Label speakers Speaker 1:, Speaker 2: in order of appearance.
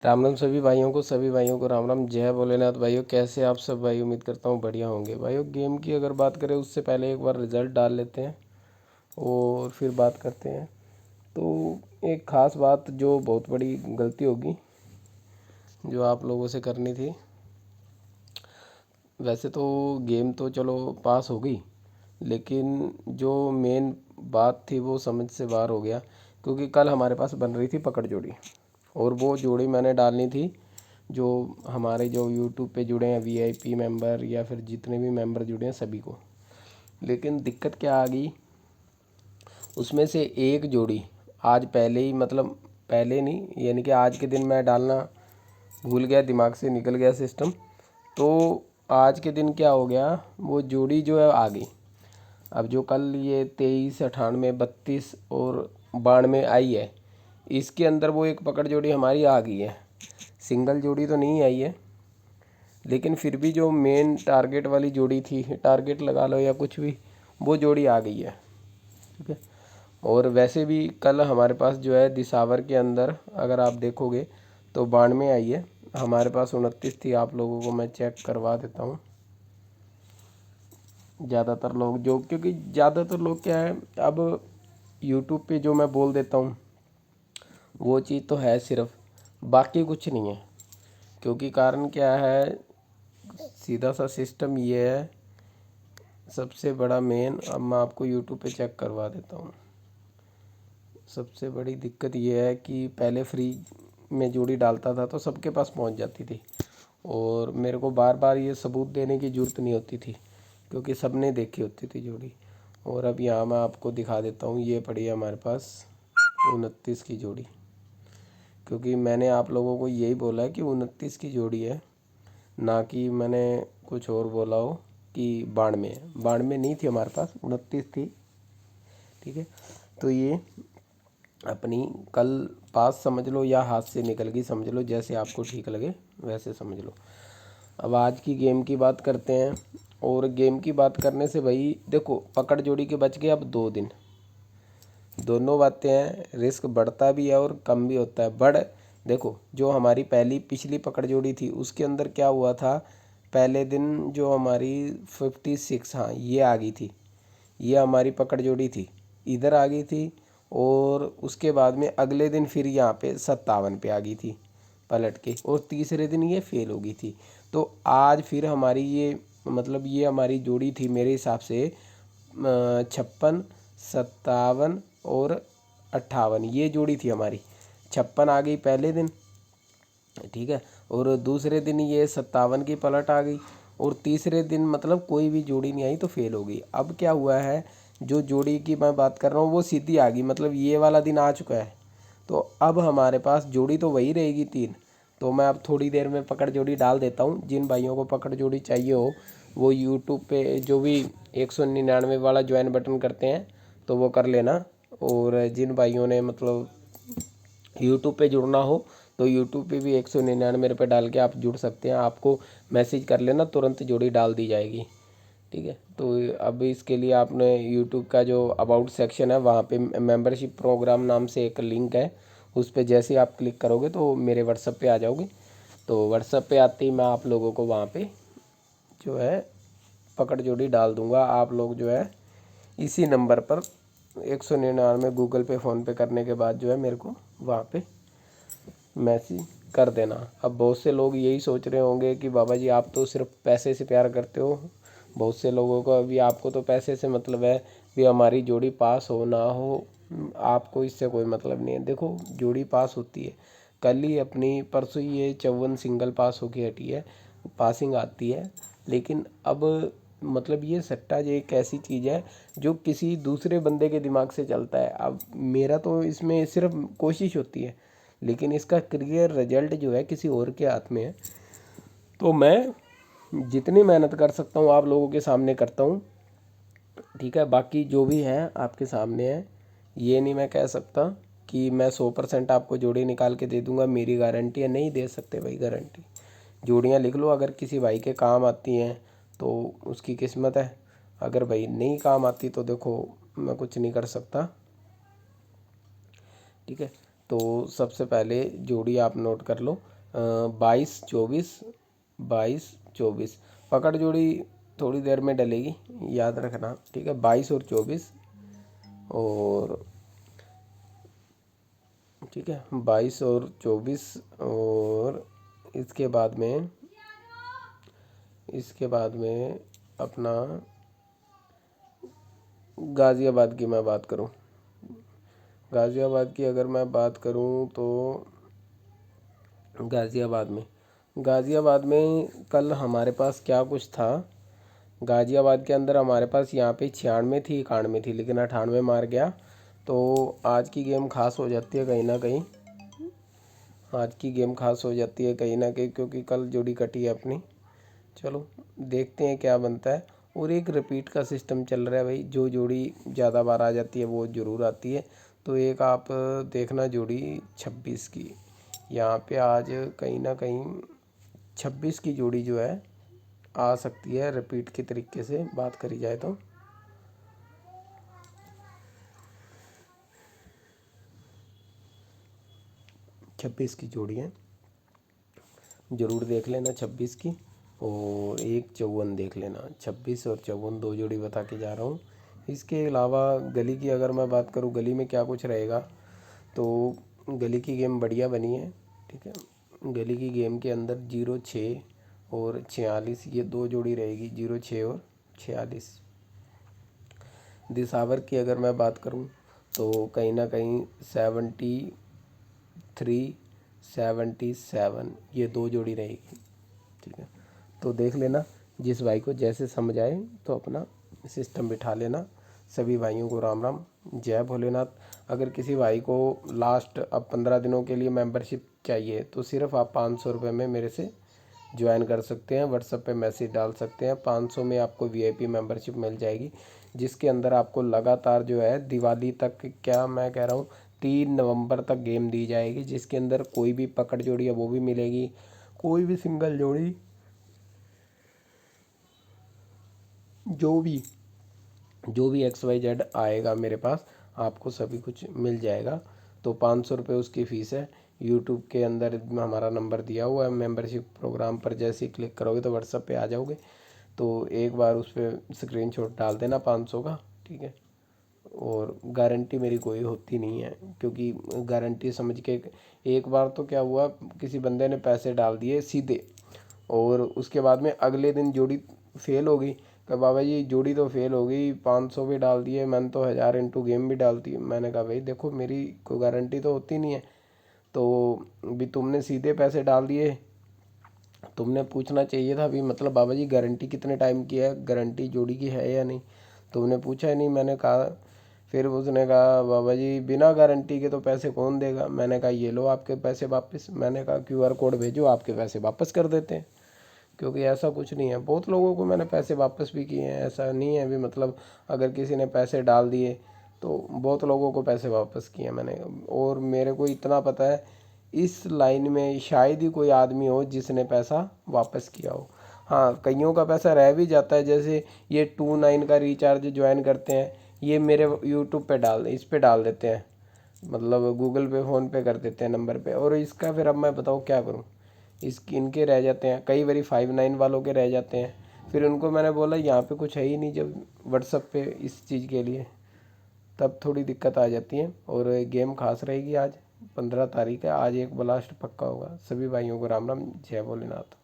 Speaker 1: राम राम सभी भाइयों को राम राम। जय भोलेनाथ भाइयों, कैसे आप सब भाई? उम्मीद करता हूँ बढ़िया होंगे भाइयों। गेम की अगर बात करें उससे पहले एक बार रिज़ल्ट डाल लेते हैं और फिर बात करते हैं। तो एक ख़ास बात जो बहुत बड़ी गलती होगी जो आप लोगों से करनी थी। वैसे तो गेम तो चलो पास हो गई, लेकिन जो मेन बात थी वो समझ से बाहर हो गया, क्योंकि कल हमारे पास बन रही थी पकड़ जोड़ी और वो जोड़ी मैंने डालनी थी जो हमारे जो यूट्यूब पे जुड़े हैं वीआईपी मेंबर या फिर जितने भी मेंबर जुड़े हैं सभी को। लेकिन दिक्कत क्या आ गई, उसमें से एक जोड़ी आज पहले ही, मतलब पहले नहीं यानी कि आज के दिन मैं डालना भूल गया, दिमाग से निकल गया सिस्टम। तो आज के दिन क्या हो गया, वो जोड़ी जो है आ गई। अब जो कल ये 23, 98, 32 और 92 आई है, इसके अंदर वो एक पकड़ जोड़ी हमारी आ गई है। सिंगल जोड़ी तो नहीं आई है, लेकिन फिर भी जो मेन टारगेट वाली जोड़ी थी, टारगेट लगा लो या कुछ भी, वो जोड़ी आ गई है। ठीक है। और वैसे भी कल हमारे पास जो है दिसावर के अंदर अगर आप देखोगे तो 92 आई है, हमारे पास 29 थी। आप लोगों को मैं चेक करवा देता हूँ। ज़्यादातर लोग जो, क्योंकि ज़्यादातर लोग क्या है, अब यूट्यूब पे जो मैं बोल देता हूँ वो चीज़ तो है सिर्फ, बाकी कुछ नहीं है। क्योंकि कारण क्या है, सीधा सा सिस्टम ये है, सबसे बड़ा मेन, अब मैं आपको यूट्यूब पे चेक करवा देता हूँ। सबसे बड़ी दिक्कत ये है कि पहले फ्री में जोड़ी डालता था तो सबके पास पहुँच जाती थी और मेरे को बार बार ये सबूत देने की ज़रूरत नहीं होती थी, क्योंकि सब ने देखी होती थी जोड़ी। और अब यहाँ मैं आपको दिखा देता हूँ, ये पड़ी है हमारे पास 29 की जोड़ी, क्योंकि मैंने आप लोगों को यही बोला है कि 29 की जोड़ी है, ना कि मैंने कुछ और बोला हो कि 92 है। 92 नहीं थी हमारे पास, 29 थी। ठीक है। तो ये अपनी कल पास समझ लो या हाथ से निकल गई समझ लो, जैसे आपको ठीक लगे वैसे समझ लो। अब आज की गेम की बात करते हैं। और गेम की बात करने से भाई देखो, पकड़ जोड़ी के बच गए अब 2 दिन। दोनों बातें हैं, रिस्क बढ़ता भी है और कम भी होता है। देखो, जो हमारी पहली पिछली पकड़ जोड़ी थी उसके अंदर क्या हुआ था, पहले दिन जो हमारी 56, हाँ ये आ गई थी, ये हमारी पकड़ जोड़ी थी, इधर आ गई थी। और उसके बाद में अगले दिन फिर यहाँ पे 57 पे आ गई थी पलट के, और तीसरे दिन ये फेल हो गई थी। तो आज फिर हमारी ये, मतलब ये हमारी जोड़ी थी मेरे हिसाब से 56, 57 और 58, ये जोड़ी थी हमारी। 56 आ गई पहले दिन, ठीक है, और दूसरे दिन ये 57 की पलट आ गई, और तीसरे दिन मतलब कोई भी जोड़ी नहीं आई तो फेल हो गई। अब क्या हुआ है, जो जोड़ी की मैं बात कर रहा हूँ वो सीधी आ गई, मतलब ये वाला दिन आ चुका है। तो अब हमारे पास जोड़ी तो वही रहेगी 3। तो मैं अब थोड़ी देर में पकड़ जोड़ी डाल देता हूँ। जिन भाइयों को पकड़ जोड़ी चाहिए हो वो यूट्यूब पे जो भी 199 वाला ज्वाइन बटन करते हैं तो वो कर लेना। और जिन भाइयों ने मतलब यूट्यूब पे जुड़ना हो तो यूट्यूब पे भी 199 रुपये डाल के आप जुड़ सकते हैं। आपको मैसेज कर लेना, तुरंत जोड़ी डाल दी जाएगी। ठीक है। तो अब इसके लिए आपने यूट्यूब का जो अबाउट सेक्शन है वहाँ पे मेंबरशिप प्रोग्राम नाम से एक लिंक है, उस पर जैसे ही आप क्लिक करोगे तो मेरे व्हाट्सएप पे आ जाओगे। तो व्हाट्सएप पे आते ही मैं आप लोगों को वहाँ पे जो है पकड़ जोड़ी डाल दूँगा। आप लोग जो है इसी नंबर पर 199 गूगल पे फ़ोन पे करने के बाद जो है मेरे को वहाँ पे मैसेज कर देना। अब बहुत से लोग यही सोच रहे होंगे कि बाबा जी आप तो सिर्फ पैसे से प्यार करते हो। बहुत से लोगों को अभी आपको तो पैसे से मतलब है, भी हमारी जोड़ी पास हो ना हो आपको इससे कोई मतलब नहीं है। देखो, जोड़ी पास होती है। कल ही अपनी परसों ही ये 54 सिंगल पास होके हटी है, पासिंग आती है। लेकिन अब मतलब ये सट्टा जो एक ऐसी चीज़ है जो किसी दूसरे बंदे के दिमाग से चलता है। अब मेरा तो इसमें सिर्फ कोशिश होती है, लेकिन इसका क्लियर रिजल्ट जो है किसी और के हाथ में है। तो मैं जितनी मेहनत कर सकता हूँ आप लोगों के सामने करता हूँ। ठीक है, बाकी जो भी है आपके सामने है। ये नहीं मैं कह सकता कि मैं 100% आपको जोड़ी निकाल के दे दूंगा, मेरी गारंटी है, नहीं दे सकते भाई गारंटी। जोड़ियाँ लिख लो, अगर किसी भाई के काम आती हैं तो उसकी किस्मत है, अगर भाई नहीं काम आती तो देखो मैं कुछ नहीं कर सकता। ठीक है। तो सबसे पहले जोड़ी आप नोट कर लो, 22 24, 22 24। पकड़ जोड़ी थोड़ी देर में डलेगी, याद रखना, ठीक है। 22 और 24, और ठीक है 22 और 24, और इसके बाद में अपना गाज़ियाबाद की मैं बात करूं, गाज़ियाबाद की अगर मैं बात करूं तो गाज़ियाबाद में कल हमारे पास क्या कुछ था। गाज़ियाबाद के अंदर हमारे पास यहाँ पे 96 थी, 91 थी, लेकिन 98 मार गया। तो आज की गेम खास हो जाती है कहीं ना कहीं, क्योंकि कल जोड़ी कटी है अपनी। चलो देखते हैं क्या बनता है। और एक रिपीट का सिस्टम चल रहा है भाई, जो जोड़ी ज़्यादा बार आ जाती है वो ज़रूर आती है। तो एक आप देखना जोड़ी 26 की, यहाँ पे आज कहीं ना कहीं 26 की जोड़ी जो है आ सकती है, रिपीट के तरीके से बात करी जाए तो। छब्बीस की जोड़ी है, ज़रूर देख लेना 26 की। और एक 54 देख लेना, 26 और 54 दो जोड़ी बता के जा रहा हूँ। इसके अलावा गली की अगर मैं बात करूँ, गली में क्या कुछ रहेगा, तो गली की गेम बढ़िया बनी है, ठीक है। गली की गेम के अंदर 06 और 46 ये दो जोड़ी रहेगी, 06 और 46। दिसावर की अगर मैं बात करूं तो कहीं ना कहीं 73 77 ये दो जोड़ी रहेगी, ठीक है। तो देख लेना, जिस भाई को जैसे समझ आए तो अपना सिस्टम बिठा लेना। सभी भाइयों को राम राम, जय भोलेनाथ। अगर किसी भाई को लास्ट अब 15 दिनों के लिए मेंबरशिप चाहिए तो सिर्फ आप 500 रुपये में मेरे से ज्वाइन कर सकते हैं, व्हाट्सएप पे मैसेज डाल सकते हैं। 500 में आपको वीआईपी मेंबरशिप मिल जाएगी, जिसके अंदर आपको लगातार जो है दिवाली तक, क्या मैं कह रहा हूँ 3 नवंबर तक गेम दी जाएगी, जिसके अंदर कोई भी पकड़ जोड़ी है वो भी मिलेगी, कोई भी सिंगल जोड़ी, जो भी XYZ आएगा मेरे पास आपको सभी कुछ मिल जाएगा। तो 500 रुपये उसकी फ़ीस है। यूट्यूब के अंदर हमारा नंबर दिया हुआ है, मेंबरशिप प्रोग्राम पर जैसे ही क्लिक करोगे तो व्हाट्सएप पे आ जाओगे। तो एक बार उस पर स्क्रीनशॉट डाल देना 500 का, ठीक है। और गारंटी मेरी कोई होती नहीं है, क्योंकि गारंटी समझ के, एक बार तो क्या हुआ, किसी बंदे ने पैसे डाल दिए सीधे, और उसके बाद में अगले दिन जोड़ी फेल हो गई। कहा बाबा जी जोड़ी तो फेल हो गई, 500 भी डाल दिए मैंने, तो 1000 इंटू गेम भी डालती है। मैंने कहा भाई देखो मेरी कोई गारंटी तो होती नहीं है, तो भी तुमने सीधे पैसे डाल दिए, तुमने पूछना चाहिए था भी, मतलब बाबा जी गारंटी कितने टाइम की है, गारंटी जोड़ी की है या नहीं, तुमने पूछा ही नहीं। मैंने कहा, फिर उसने कहा बाबा जी बिना गारंटी के तो पैसे कौन देगा। मैंने कहा ये लो आपके पैसे वापस। मैंने कहा QR कोड भेजो, आपके पैसे वापस कर देते हैं। क्योंकि ऐसा कुछ नहीं है, बहुत लोगों को मैंने पैसे वापस भी किए हैं, ऐसा नहीं है भी, मतलब अगर किसी ने पैसे डाल दिए तो बहुत लोगों को पैसे वापस किए मैंने। और मेरे को इतना पता है इस लाइन में शायद ही कोई आदमी हो जिसने पैसा वापस किया हो। हाँ कईयों का पैसा रह भी जाता है, जैसे ये 29 का रिचार्ज ज्वाइन करते हैं, ये मेरे यूट्यूब पे इस पे डाल देते हैं, मतलब गूगल पे फ़ोन पे कर देते हैं नंबर पे, और इसका फिर अब मैं बताऊँ क्या करूँ। इनके रह जाते हैं, कई बारी 59 वालों के रह जाते हैं। फिर उनको मैंने बोला यहाँ पे कुछ है ही नहीं जब व्हाट्सएप पे इस चीज़ के लिए, तब थोड़ी दिक्कत आ जाती है। और गेम खास रहेगी आज, 15 तारीख है, आज एक ब्लास्ट पक्का होगा। सभी भाइयों को राम राम, जय भोलेनाथ।